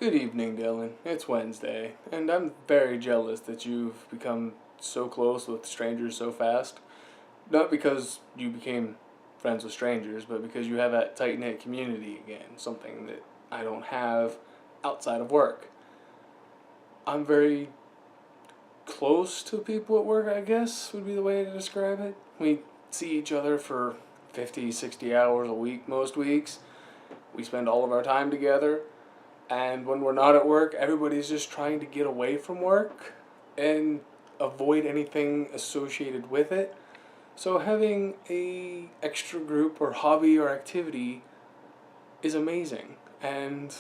Good evening, Dylan. It's Wednesday, and I'm very jealous that you've become so close with strangers so fast. Not because you became friends with strangers, but because you have that tight knit community again, something that I don't have outside of work. I'm very close to people at work, I guess, would be the way to describe it. We see each other for 50, 60 hours a week most weeks. We spend all of our time together. And when we're not at work, everybody's just trying to get away from work and avoid anything associated with it. So having a extra group or hobby or activity is amazing. And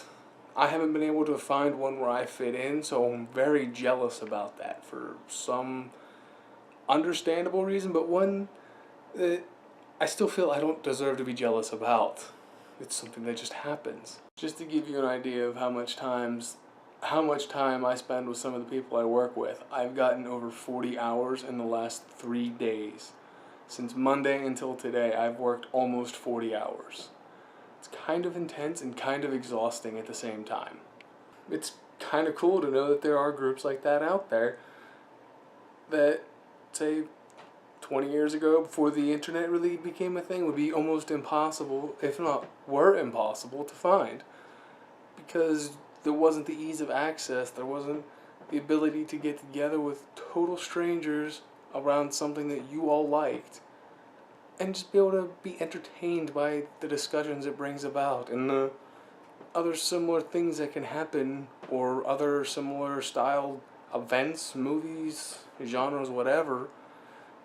I haven't been able to find one where I fit in, so I'm very jealous about that for some understandable reason, but one that I still feel I don't deserve to be jealous about. It's something that just happens. Just to give you an idea of how much time I spend with some of the people I work with, I've gotten over 40 hours in the last 3 days. Since Monday until today, I've worked almost 40 hours. It's kind of intense and kind of exhausting at the same time. It's kind of cool to know that there are groups like that out there that, say, 20 years ago, before the internet really became a thing, would be almost impossible, if not were impossible, to find. Because there wasn't the ease of access, there wasn't the ability to get together with total strangers around something that you all liked. And just be able to be entertained by the discussions it brings about and the other similar things that can happen, or other similar style events, movies, genres, whatever,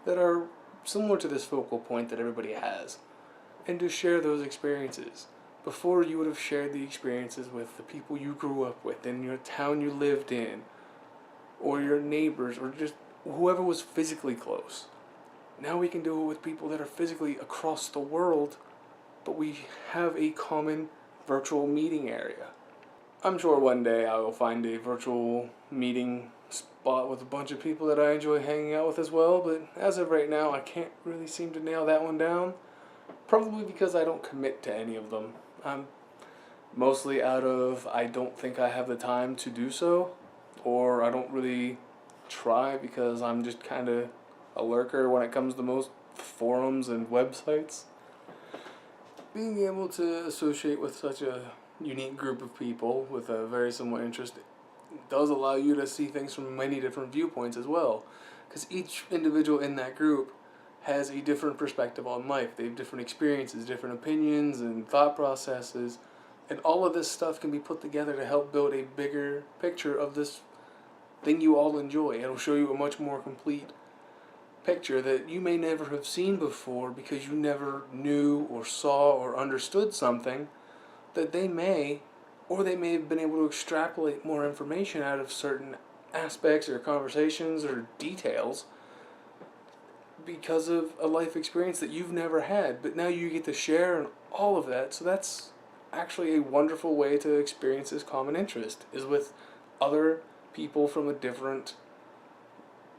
that are similar to this focal point that everybody has, and to share those experiences. Before, you would have shared the experiences with the people you grew up with, in your town you lived in, or your neighbors, or just whoever was physically close. Now we can do it with people that are physically across the world, but we have a common virtual meeting area. I'm sure one day I will find a virtual meeting spot with a bunch of people that I enjoy hanging out with as well, but as of right now, I can't really seem to nail that one down. Probably because I don't commit to any of them. I'm mostly out of I don't think I have the time to do so, or I don't really try because I'm just kind of a lurker when it comes to most forums and websites. Being able to associate with such a unique group of people with a very similar interest does allow you to see things from many different viewpoints as well. Because each individual in that group has a different perspective on life. They have different experiences, different opinions, and thought processes. And all of this stuff can be put together to help build a bigger picture of this thing you all enjoy. It'll show you a much more complete picture that you may never have seen before because you never knew or saw or understood something that they may, or they may have been able to extrapolate more information out of certain aspects or conversations or details because of a life experience that you've never had, but now you get to share in all of that. So that's actually a wonderful way to experience this common interest, is with other people from a different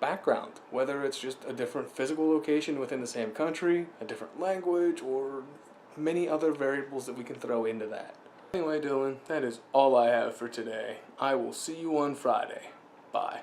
background, whether it's just a different physical location within the same country, a different language, or many other variables that we can throw into that. Anyway, Dylan, that is all I have for today. I will see you on Friday. Bye.